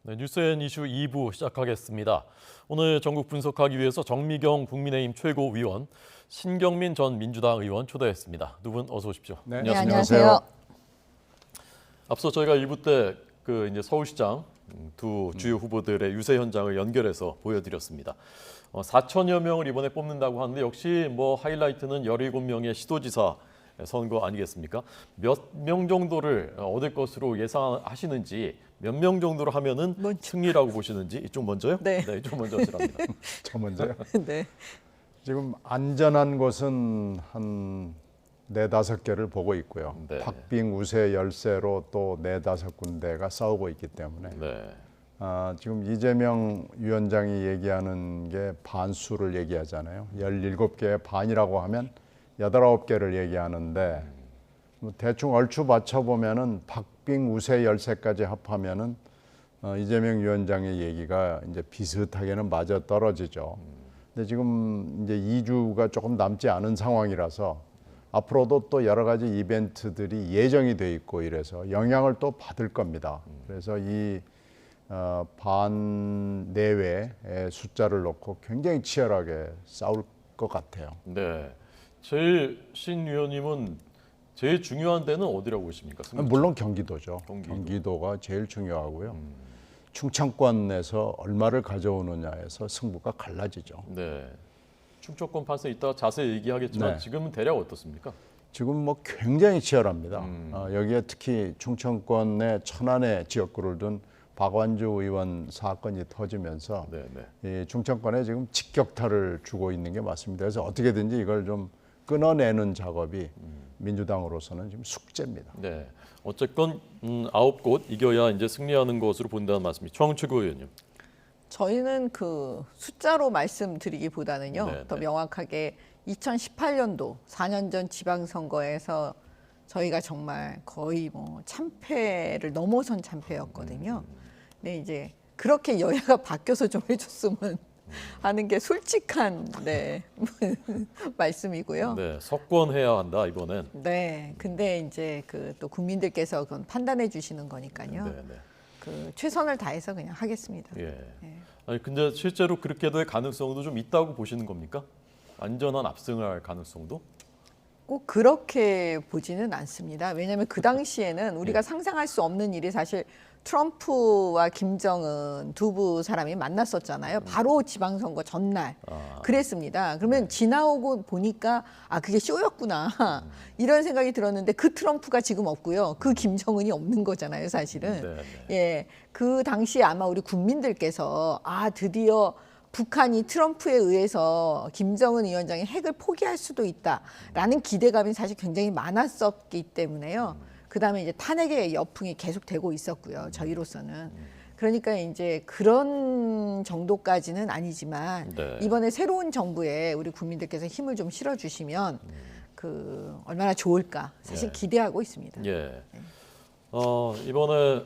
네, 뉴스앤 이슈 2부 시작하겠습니다. 오늘 전국 분석하기 위해서 정미경 국민의힘 최고위원, 신경민 전 민주당 의원 초대했습니다. 두 분 어서 오십시오. 네, 안녕하세요. 앞서 저희가 1부 때 이제 서울시장 두 주요 후보들의 유세 현장을 연결해서 보여드렸습니다. 4천여 명을 이번에 뽑는다고 하는데 역시 하이라이트는 17명의 시도지사 선거 아니겠습니까? 몇 명 정도를 얻을 것으로 예상하시는지, 몇 명 정도로 하면은 승리라고 보시는지. 이쪽 먼저요? 네. 이쪽 먼저 하시랍니다. 저 먼저요. 네. 지금 안전한 곳은 한 4-5개를 보고 있고요. 네. 박빙 우세 열세로 또 4-5군데가 싸우고 있기 때문에 네. 지금 이재명 위원장이 얘기하는 게 반수를 얘기하잖아요. 17개의 반이라고 하면 8-9개를 얘기하는데 대충 얼추 맞춰보면은 박빙 우세 열세까지 합하면은 이재명 위원장의 얘기가 이제 비슷하게는 맞아 떨어지죠. 근데 지금 이제 2주가 조금 남지 않은 상황이라서 앞으로도 또 여러 가지 이벤트들이 예정이 돼 있고 이래서 영향을 또 받을 겁니다. 그래서 이 반 내외의 숫자를 놓고 굉장히 치열하게 싸울 것 같아요. 네. 제일 신 의원님은 제일 중요한 데는 어디라고 보십니까? 물론 경기도죠. 경기도. 경기도가 제일 중요하고요. 충청권에서 얼마를 가져오느냐에서 승부가 갈라지죠. 네. 충청권 판세 이따가 자세히 얘기하겠지만 네. 지금은 대략 어떻습니까? 지금 굉장히 치열합니다. 여기에 특히 충청권의 천안의 지역구를 둔 박완주 의원 사건이 터지면서 네, 네. 이 충청권에 지금 직격탄을 주고 있는 게 맞습니다. 그래서 어떻게든지 이걸 좀 끊어내는 작업이 민주당으로서는 지금 숙제입니다. 네. 어쨌건 9곳 이겨야 이제 승리하는 것으로 본다는 말씀이죠. 최홍 최고위원님. 저희는 그 숫자로 말씀드리기보다는요. 네, 더 네. 명확하게 2018년도 4년 전 지방선거에서 저희가 정말 거의 참패를 넘어선 참패였거든요. 근데 이제 그렇게 여야가 바뀌어서 좀 해줬으면 하는 게 솔직한 말씀이고요. 네. 석권해야 한다 이번엔. 네. 근데 이제 또 국민들께서 그건 판단해 주시는 거니까요. 네, 네. 최선을 다해서 그냥 하겠습니다. 예. 네. 아니 근데 실제로 그렇게 될 가능성도 좀 있다고 보시는 겁니까? 안전한 압승을 할 가능성도? 꼭 그렇게 보지는 않습니다. 왜냐하면 그 당시에는 우리가 상상할 수 없는 일이 사실 트럼프와 김정은 두부 사람이 만났었잖아요. 바로 지방선거 전날 그랬습니다. 그러면 지나오고 보니까 그게 쇼였구나 이런 생각이 들었는데 그 트럼프가 지금 없고요. 그 김정은이 없는 거잖아요, 사실은. 네, 네. 예, 그 당시에 아마 우리 국민들께서 드디어 북한이 트럼프에 의해서 김정은 위원장의 핵을 포기할 수도 있다라는 기대감이 사실 굉장히 많았었기 때문에요. 그다음에 이제 탄핵의 여풍이 계속되고 있었고요. 저희로서는. 그러니까 이제 그런 정도까지는 아니지만 네. 이번에 새로운 정부에 우리 국민들께서 힘을 좀 실어주시면 얼마나 좋을까 사실 네. 기대하고 있습니다. 예. 이번에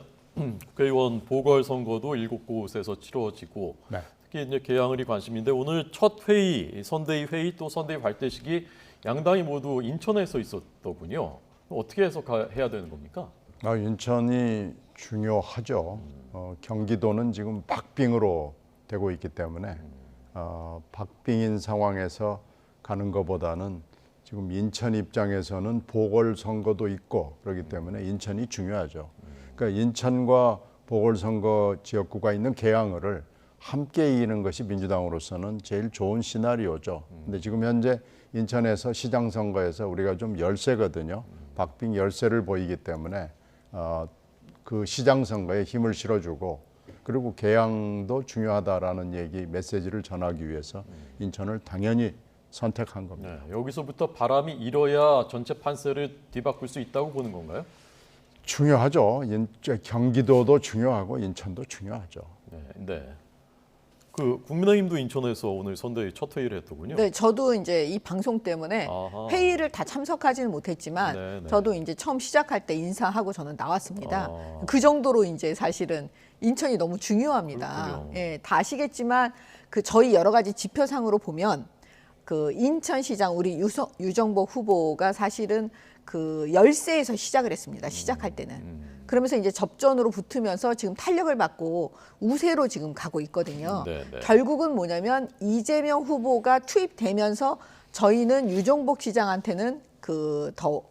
국회의원 보궐선거도 7곳에서 치러지고 네. 특히 이제 개항을이 관심인데 오늘 첫 회의, 선대위 회의 또 선대위 발대식이 양당이 모두 인천에서 있었더군요. 어떻게 해석해야 되는 겁니까? 인천이 중요하죠. 경기도는 지금 박빙으로 되고 있기 때문에 박빙인 상황에서 가는 것보다는 지금 인천 입장에서는 보궐선거도 있고 그렇기 때문에 인천이 중요하죠. 그러니까 인천과 보궐선거 지역구가 있는 개항을을 함께 이기는 것이 민주당으로서는 제일 좋은 시나리오죠. 근데 지금 현재 인천에서 시장 선거에서 우리가 좀 열세거든요. 박빙 열세를 보이기 때문에 그 시장 선거에 힘을 실어주고 그리고 개항도 중요하다라는 얘기 메시지를 전하기 위해서 인천을 당연히 선택한 겁니다. 네, 여기서부터 바람이 일어야 전체 판세를 뒤바꿀 수 있다고 보는 건가요? 중요하죠. 경기도도 중요하고 인천도 중요하죠. 네. 네. 국민의힘도 인천에서 오늘 선대위 첫 회의를 했더군요. 네, 저도 이제 이 방송 때문에 아하. 회의를 다 참석하지는 못했지만 네, 네. 저도 이제 처음 시작할 때 인사하고 저는 나왔습니다. 그 정도로 이제 사실은 인천이 너무 중요합니다. 그렇군요. 예, 다 아시겠지만 저희 여러 가지 지표상으로 보면 인천시장 우리 유정복 후보가 사실은 그 열세에서 시작을 했습니다. 시작할 때는. 그러면서 이제 접전으로 붙으면서 지금 탄력을 받고 우세로 지금 가고 있거든요. 결국은 뭐냐면 이재명 후보가 투입되면서 저희는 유종복 시장한테는 그 더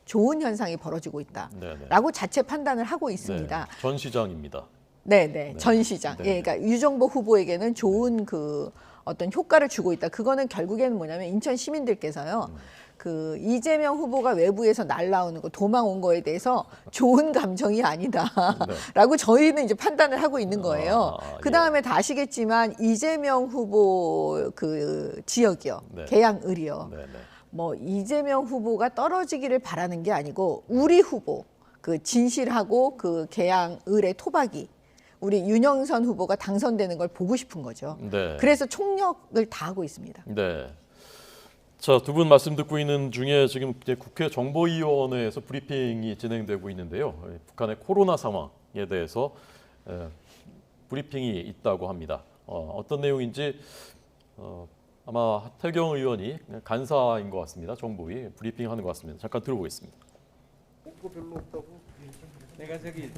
좋은 현상이 벌어지고 있다라고 자체 판단을 하고 있습니다. 전 시장입니다. 네네. 전 시장. 예, 그러니까 유종복 후보에게는 좋은 그 어떤 효과를 주고 있다. 그거는 결국에는 뭐냐면 인천 시민들께서요. 그 이재명 후보가 외부에서 날라오는 거 도망 온 거에 대해서 좋은 감정이 아니다라고 저희는 이제 판단을 하고 있는 거예요. 그 다음에 다 아시겠지만 이재명 후보 그 지역이요, 계양을이요. 뭐 이재명 후보가 떨어지기를 바라는 게 아니고 우리 후보 그 진실하고 그 계양을의 토박이. 우리 윤영선 후보가 당선되는 걸 보고 싶은 거죠. 그래서 총력을 다하고 있습니다. 네. 자, 두 분 말씀 듣고 있는 중에 지금 이제 국회 정보위원회에서 브리핑이 진행되고 있는데요. 북한의 코로나 상황에 대해서 브리핑이 있다고 합니다. 어떤 내용인지 아마 하태경 의원이 간사인 것 같습니다. 정보위 브리핑하는 것 같습니다. 잠깐 들어보겠습니다. 별로 없다고. 내가 저기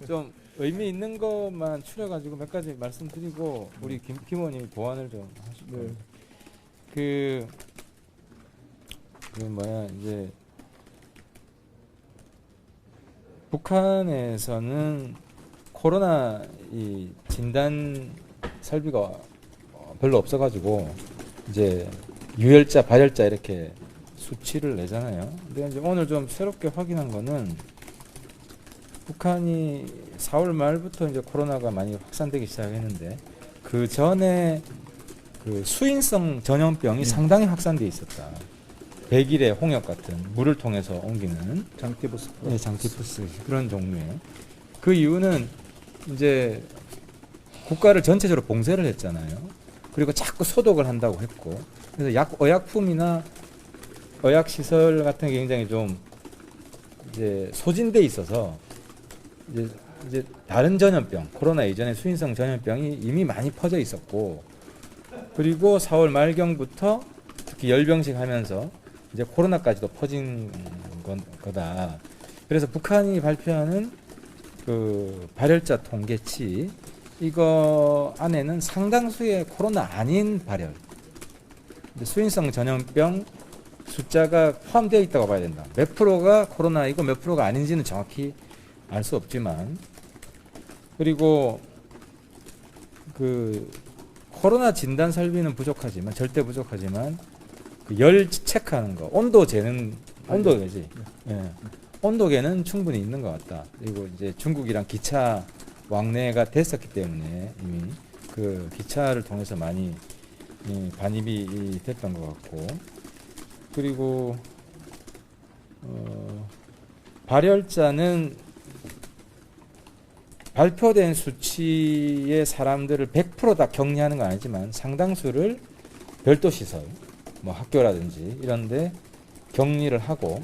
좀 의미 있는 것만 추려가지고 몇 가지 말씀드리고 우리 김 의원님 보완을 좀 하시고 그 뭐야 이제 북한에서는 코로나 이 진단 설비가 별로 없어가지고 이제 유혈자, 발혈자 이렇게 수치를 내잖아요. 근데 이제 오늘 좀 새롭게 확인한 거는 북한이 4월 말부터 이제 코로나가 많이 확산되기 시작했는데 그 전에 그 수인성 전염병이 상당히 확산돼 있었다. 백일의 홍역 같은 물을 통해서 옮기는 장티푸스, 네, 장티푸스 그런 종류의 그 이유는 이제 국가를 전체적으로 봉쇄를 했잖아요. 그리고 자꾸 소독을 한다고 했고 그래서 의약품이나 의학 시설 같은 게 굉장히 좀 이제 소진돼 있어서 이제 다른 전염병, 코로나 이전의 수인성 전염병이 이미 많이 퍼져 있었고 그리고 4월 말경부터 특히 열병식 하면서 이제 코로나까지도 퍼진 거다. 그래서 북한이 발표하는 그 발열자 통계치 이거 안에는 상당수의 코로나 아닌 발열, 수인성 전염병 숫자가 포함되어 있다고 봐야 된다. 몇 프로가 코로나이고 몇 프로가 아닌지는 정확히 알 수 없지만 그리고 그 코로나 진단 설비는 부족하지만 절대 부족하지만 그 열 체크하는 거, 온도 재는 온도계지. 예. 온도계는 충분히 있는 것 같다. 그리고 이제 중국이랑 기차 왕래가 됐었기 때문에 이미 그 기차를 통해서 많이 반입이 됐던 것 같고 그리고 발열자는 발표된 수치의 사람들을 100% 다 격리하는 건 아니지만 상당수를 별도 시설, 뭐 학교라든지 이런데 격리를 하고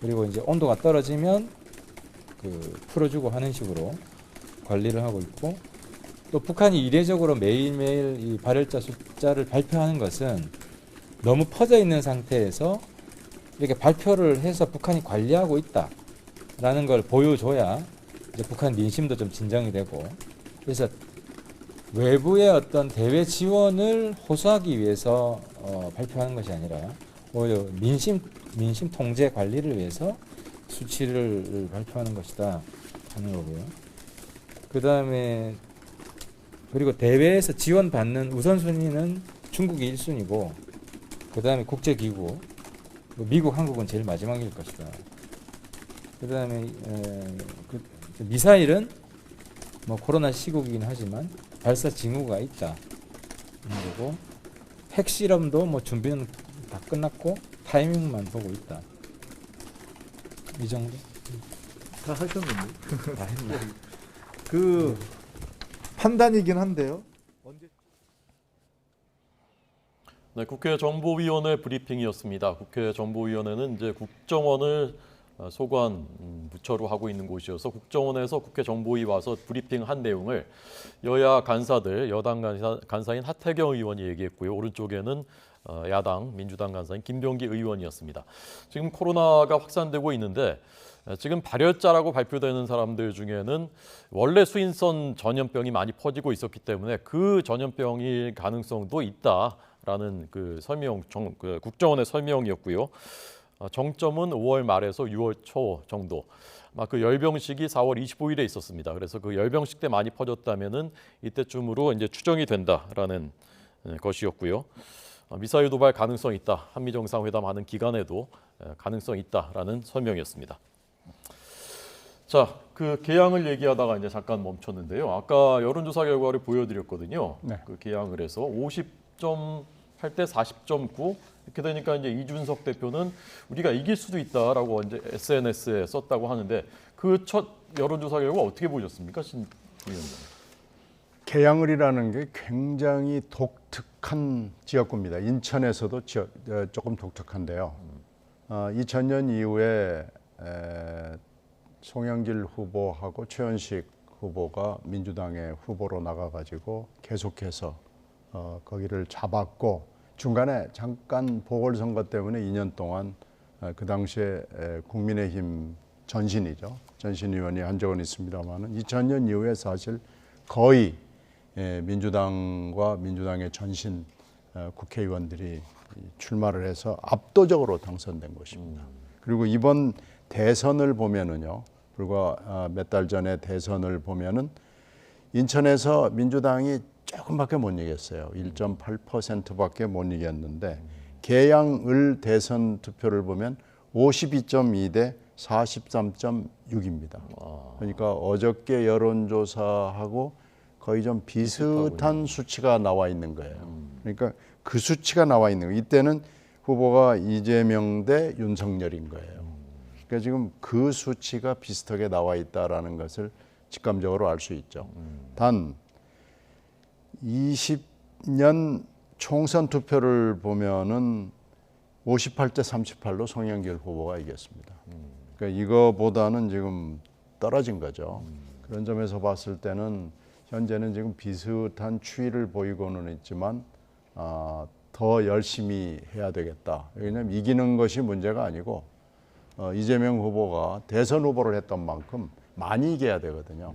그리고 이제 온도가 떨어지면 그 풀어주고 하는 식으로 관리를 하고 있고 또 북한이 이례적으로 매일매일 이 발열자 숫자를 발표하는 것은 너무 퍼져 있는 상태에서 이렇게 발표를 해서 북한이 관리하고 있다라는 걸 보여줘야 이제 북한 민심도 좀 진정이 되고 그래서 외부의 어떤 대외 지원을 호소하기 위해서 발표하는 것이 아니라 오히려 민심 통제 관리를 위해서 수치를 발표하는 것이다 하는 거고요. 그 다음에 그리고 대외에서 지원받는 우선순위는 중국이 1순위고 그 다음에 국제기구 미국, 한국은 제일 마지막일 것이다. 그 다음에 미사일은 뭐 코로나 시국이긴 하지만 발사 징후가 있다. 그리고 핵실험도 뭐 준비는 다 끝났고 타이밍만 보고 있다. 이 정도? 다 하셨는데. 다 했네. 그 판단이긴 한데요. 네, 국회 정보위원회 브리핑이었습니다. 국회 정보위원회는 이제 국정원을 소관 부처로 하고 있는 곳이어서 국정원에서 국회 정보위 와서 브리핑한 내용을 여야 간사들, 여당 간사인 하태경 의원이 얘기했고요. 오른쪽에는 야당 민주당 간사인 김병기 의원이었습니다. 지금 코로나가 확산되고 있는데 지금 발열자라고 발표되는 사람들 중에는 원래 수인성 전염병이 많이 퍼지고 있었기 때문에 그 전염병일 가능성도 있다라는 그 설명, 국정원의 설명이었고요. 정점은 5월 말에서 6월 초 정도. 그 열병식이 4월 25일에 있었습니다. 그래서 그 열병식 때 많이 퍼졌다면은 이때쯤으로 이제 추정이 된다라는 것이었고요. 미사일 도발 가능성 있다. 한미 정상회담 하는 기간에도 가능성 있다라는 설명이었습니다. 자, 그 개항을 얘기하다가 이제 잠깐 멈췄는데요. 아까 여론조사 결과를 보여드렸거든요. 네. 그 개항을 해서 50.8대 40.9 이렇게 되니까 이제 이준석 대표는 우리가 이길 수도 있다라고 이제 SNS에 썼다고 하는데 그 첫 여론조사 결과 어떻게 보셨습니까, 신 위원장? 계양을이라는 게 굉장히 독특한 지역구입니다. 인천에서도 조금 독특한데요. 2000년 이후에 송영길 후보하고 최현식 후보가 민주당의 후보로 나가가지고 계속해서 거기를 잡았고 중간에 잠깐 보궐선거 때문에 2년 동안 그 당시에 국민의힘 전신이죠. 전신위원이 한 적은 있습니다만 2000년 이후에 사실 거의 민주당과 민주당의 전신 국회의원들이 출마를 해서 압도적으로 당선된 것입니다. 그리고 이번 대선을 보면은요, 불과 몇 달 전에 대선을 보면은 인천에서 민주당이 조금밖에 못 이겼어요. 1.8%밖에 못 이겼는데 계양을 대선 투표를 보면 52.2대 43.6입니다. 그러니까 어저께 여론조사하고 거의 좀 비슷한 수치가 나와 있는 거예요. 그러니까 그 수치가 나와 있는 거예요. 이때는 후보가 이재명 대 윤석열인 거예요. 그러니까 지금 그 수치가 비슷하게 나와 있다라는 것을 직감적으로 알 수 있죠. 단 20년 총선 투표를 보면은 58대 38로 송영길 후보가 이겼습니다. 그러니까 이거보다는 지금 떨어진 거죠. 그런 점에서 봤을 때는 현재는 지금 비슷한 추이를 보이고는 있지만 더 열심히 해야 되겠다. 왜냐하면 이기는 것이 문제가 아니고 이재명 후보가 대선 후보를 했던 만큼 많이 이겨야 되거든요.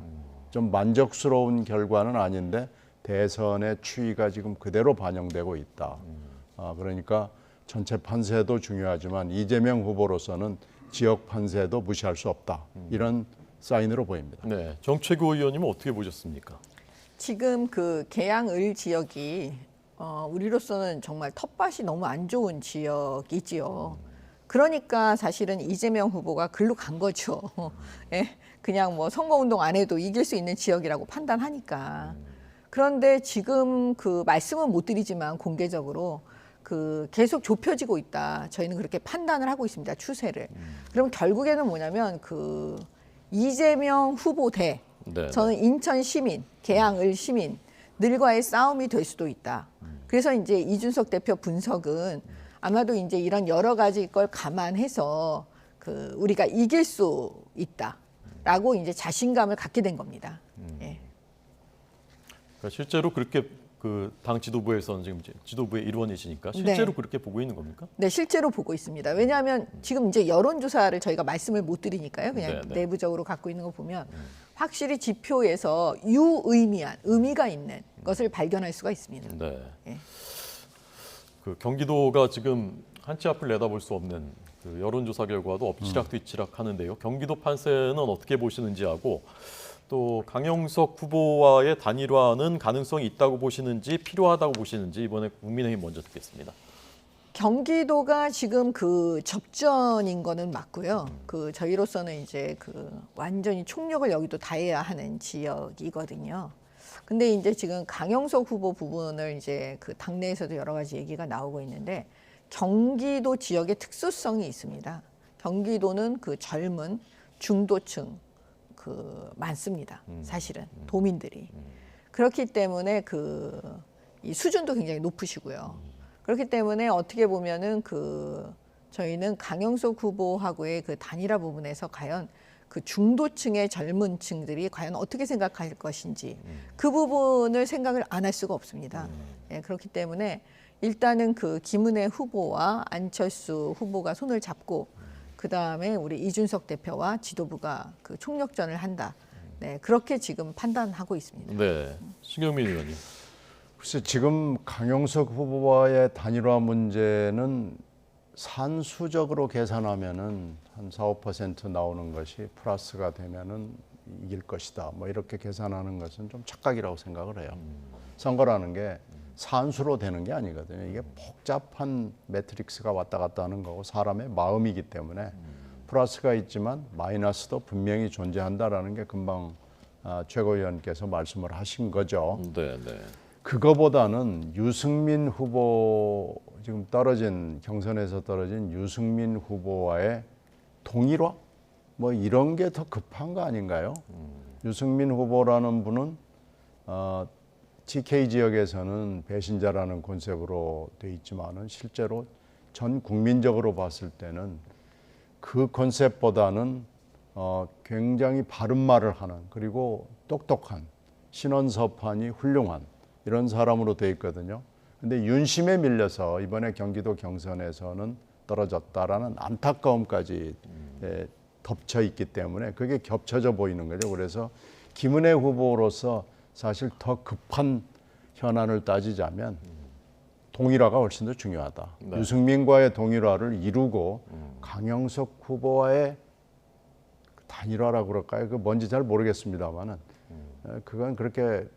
좀 만족스러운 결과는 아닌데 대선의 추이가 지금 그대로 반영되고 있다. 그러니까 전체 판세도 중요하지만 이재명 후보로서는 지역 판세도 무시할 수 없다. 이런 사인으로 보입니다. 네, 정최구 의원님은 어떻게 보셨습니까? 지금 그 계양을 지역이 우리로서는 정말 텃밭이 너무 안 좋은 지역이지요. 그러니까 사실은 이재명 후보가 글로 간 거죠. 예, 그냥 뭐 선거운동 안 해도 이길 수 있는 지역이라고 판단하니까. 그런데 지금 그 말씀은 못 드리지만 공개적으로 그 계속 좁혀지고 있다. 저희는 그렇게 판단을 하고 있습니다. 추세를. 그럼 결국에는 뭐냐면 그 이재명 후보 대 네, 저는 인천 시민, 계양을 시민들과의 싸움이 될 수도 있다. 그래서 이제 이준석 대표 분석은 아마도 이제 이런 여러 가지 걸 감안해서 그 우리가 이길 수 있다라고 이제 자신감을 갖게 된 겁니다. 예. 그러니까 실제로 그렇게 그 당 지도부에서는 지금 지도부의 일원이시니까 실제로 네. 그렇게 보고 있는 겁니까? 네, 실제로 보고 있습니다. 왜냐하면 지금 이제 여론조사를 저희가 말씀을 못 드리니까요. 그냥 네, 네. 내부적으로 갖고 있는 거 보면 확실히 지표에서 유의미한 의미가 있는 것을 발견할 수가 있습니다. 네. 예. 그 경기도가 지금 한치 앞을 내다볼 수 없는 그 여론조사 결과도 엎치락뒤치락 하는데요. 경기도 판세는 어떻게 보시는지 하고 또 강영석 후보와의 단일화는 가능성이 있다고 보시는지 필요하다고 보시는지 이번에 국민의힘 먼저 듣겠습니다. 경기도가 지금 그 접전인 거는 맞고요. 그 저희로서는 이제 그 완전히 총력을 여기도 다해야 하는 지역이거든요. 근데 이제 지금 강영석 후보 부분을 이제 그 당내에서도 여러 가지 얘기가 나오고 있는데 경기도 지역의 특수성이 있습니다. 경기도는 그 젊은 중도층 그 많습니다. 사실은 도민들이 그렇기 때문에 그 이 수준도 굉장히 높으시고요. 그렇기 때문에 어떻게 보면은 그 저희는 강영석 후보하고의 그 단일화 부분에서 과연 그 중도층의 젊은 층들이 과연 어떻게 생각할 것인지 그 부분을 생각을 안 할 수가 없습니다. 예, 그렇기 때문에 일단은 그 김은혜 후보와 안철수 후보가 손을 잡고 그 다음에 우리 이준석 대표와 지도부가 그 총력전을 한다. 네, 그렇게 지금 판단하고 있습니다. 네, 신경민 의원님. 글쎄 지금 강용석 후보와의 단일화 문제는 산수적으로 계산하면은 한 4~5% 나오는 것이 플러스가 되면은 이길 것이다. 뭐 이렇게 계산하는 것은 좀 착각이라고 생각을 해요. 선거라는 게 산수로 되는 게 아니거든요. 이게 복잡한 매트릭스가 왔다 갔다 하는 거고 사람의 마음이기 때문에 플러스가 있지만 마이너스도 분명히 존재한다라는 게 금방 최고위원께서 말씀을 하신 거죠. 네, 네. 그거보다는 유승민 후보 지금 경선에서 떨어진 유승민 후보와의 동일화 뭐 이런 게 더 급한 거 아닌가요? 유승민 후보라는 분은 TK 지역에서는 배신자라는 콘셉트로 돼 있지만은 실제로 전 국민적으로 봤을 때는 그 콘셉트보다는 굉장히 바른 말을 하는 그리고 똑똑한 신원서판이 훌륭한 이런 사람으로 돼 있거든요. 근데 윤심에 밀려서 이번에 경기도 경선에서는 떨어졌다라는 안타까움까지 덮쳐 있기 때문에 그게 겹쳐져 보이는 거죠. 그래서 김은혜 후보로서 사실 더 급한 현안을 따지자면 동일화가 훨씬 더 중요하다. 네. 유승민과의 동일화를 이루고 강영석 후보와의 단일화라고 그럴까요? 그 뭔지 잘 모르겠습니다만은 그건 그렇게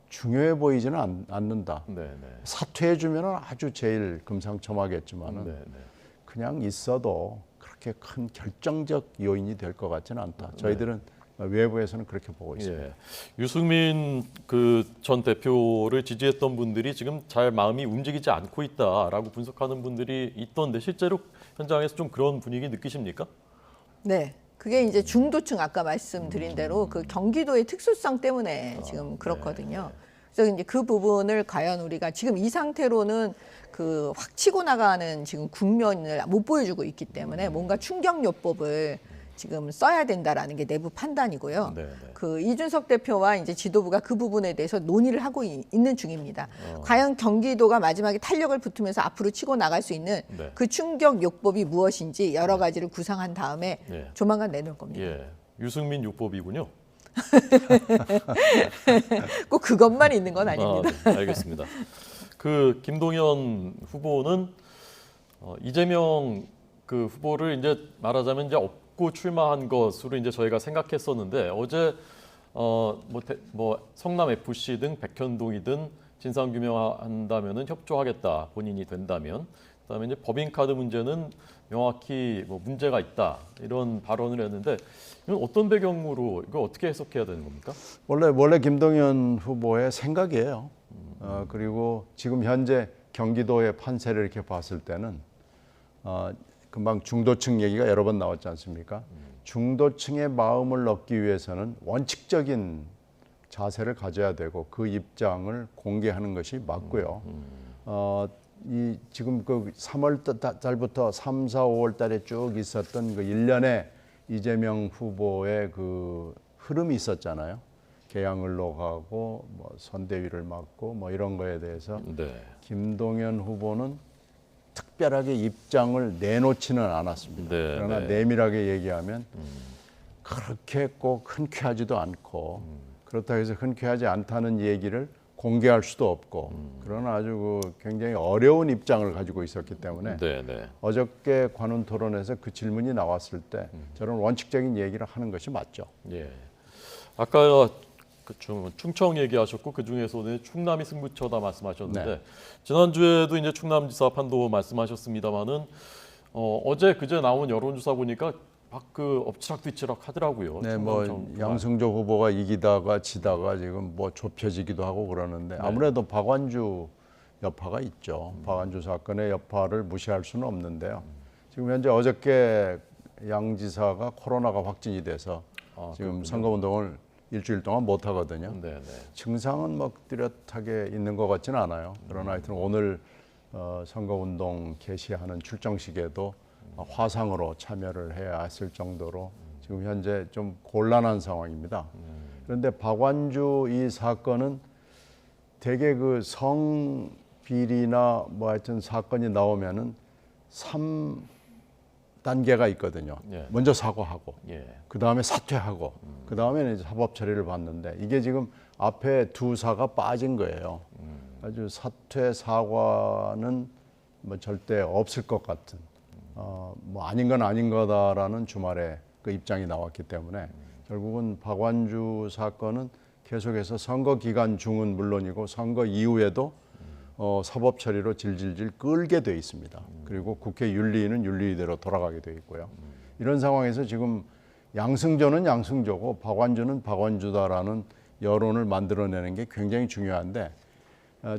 중요해 보이지는 않는다. 네, 네. 사퇴해 주면은 아주 제일 금상첨화겠지만은 네, 네. 그냥 있어도 그렇게 큰 결정적 요인이 될 것 같지는 않다. 저희들은 외부에서는 그렇게 보고 있습니다. 예. 유승민 그 전 대표를 지지했던 분들이 지금 잘 마음이 움직이지 않고 있다라고 분석하는 분들이 있던데 실제로 현장에서 좀 그런 분위기 느끼십니까? 네. 그게 이제 중도층 아까 말씀드린 대로 그 경기도의 특수성 때문에 지금 그렇거든요. 그래서 이제 그 부분을 과연 우리가 지금 이 상태로는 그 확 치고 나가는 지금 국면을 못 보여주고 있기 때문에 뭔가 충격요법을 지금 써야 된다라는 게 내부 판단이고요. 네, 네. 그 이준석 대표와 이제 지도부가 그 부분에 대해서 논의를 하고 있는 중입니다. 과연 경기도가 마지막에 탄력을 붙으면서 앞으로 치고 나갈 수 있는 네. 그 충격 요법이 무엇인지 여러 가지를 구상한 다음에 네. 조만간 내놓을 겁니다. 예. 유승민 요법이군요. 꼭 그것만 있는 건 아닙니다. 네, 알겠습니다. 그 김동연 후보는 이재명 그 후보를 이제 말하자면 이제 업고 출마한 것으로 이제 저희가 생각했었는데 어제 뭐 성남 FC 등 백현동이든 진상 규명한다면은 협조하겠다 본인이 된다면 그다음에 이제 법인카드 문제는 명확히 뭐 문제가 있다 이런 발언을 했는데 이건 어떤 배경으로 이거 어떻게 해석해야 되는 겁니까? 원래 김동연 후보의 생각이에요. 그리고 지금 현재 경기도의 판세를 이렇게 봤을 때는 금방 중도층 얘기가 여러 번 나왔지 않습니까? 중도층의 마음을 얻기 위해서는 원칙적인 자세를 가져야 되고 그 입장을 공개하는 것이 맞고요. 이 지금 그 3월 달부터 3, 4, 5월 달에 쭉 있었던 그 일련의 이재명 후보의 그 흐름이 있었잖아요. 개항을로 가고 뭐 선대위를 맡고 뭐 이런 거에 대해서 네. 김동연 후보는 특별하게 입장을 내놓지는 않았습니다. 네, 그러나 네. 내밀하게 얘기하면 그렇게 꼭 흔쾌하지도 않고 그렇다고 해서 흔쾌하지 않다는 얘기를 공개할 수도 없고 그러나 아주 그 굉장히 어려운 입장을 가지고 있었기 때문에 네, 네. 어저께 관훈 토론에서 그 질문이 나왔을 때 저는 원칙적인 얘기를 하는 것이 맞죠. 예. 아까 그 충청 얘기하셨고 그 중에서는 충남이 승부처다 말씀하셨는데 네. 지난주에도 이제 충남지사 판도 말씀하셨습니다만은 어제 그제 나온 여론조사 보니까 막 그 엎치락뒤치락 하더라고요. 네, 뭐 양승조 후보가 이기다가 지다가 지금 뭐 좁혀지기도 하고 그러는데 아무래도 박완주 여파가 있죠. 박완주 사건의 여파를 무시할 수는 없는데요. 지금 현재 어저께 양 지사가 코로나가 확진이 돼서 지금 선거운동을 일주일 동안 못 하거든요. 네, 네. 증상은 뭐 뚜렷하게 있는 것 같지는 않아요. 그러나 하여튼 오늘 선거운동 개시하는 출정식에도 화상으로 참여를 해야 했을 정도로 지금 현재 좀 곤란한 상황입니다. 그런데 박완주 이 사건은 되게 그 비리나 뭐 하여튼 사건이 나오면은 3단계가 있거든요. 예. 먼저 사과하고, 예. 그 다음에 사퇴하고, 그 다음에 사법 처리를 받는데 이게 지금 앞에 두 사가 빠진 거예요. 아주 사퇴 사과는 뭐 절대 없을 것 같은, 뭐 아닌 건 아닌 거다라는 주말에 그 입장이 나왔기 때문에 결국은 박완주 사건은 계속해서 선거 기간 중은 물론이고 선거 이후에도 사법 처리로 질질질 끌게 돼 있습니다. 그리고 국회 윤리위는 윤리위대로 돌아가게 돼 있고요. 이런 상황에서 지금 양승조는 양승조고 박완주는 박완주다라는 여론을 만들어내는 게 굉장히 중요한데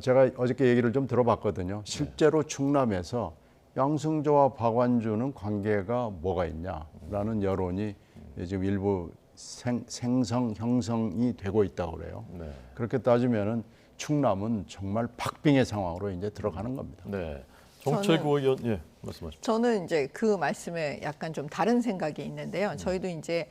제가 어저께 얘기를 좀 들어봤거든요. 실제로 충남에서 양승조와 박완주는 관계가 뭐가 있냐라는 여론이 지금 일부 형성이 되고 있다고 그래요. 네. 그렇게 따지면은 충남은 정말 박빙의 상황으로 이제 들어가는 겁니다. 네. 정책위 의원 예, 말씀하십시오. 저는 이제 그 말씀에 약간 좀 다른 생각이 있는데요. 저희도 이제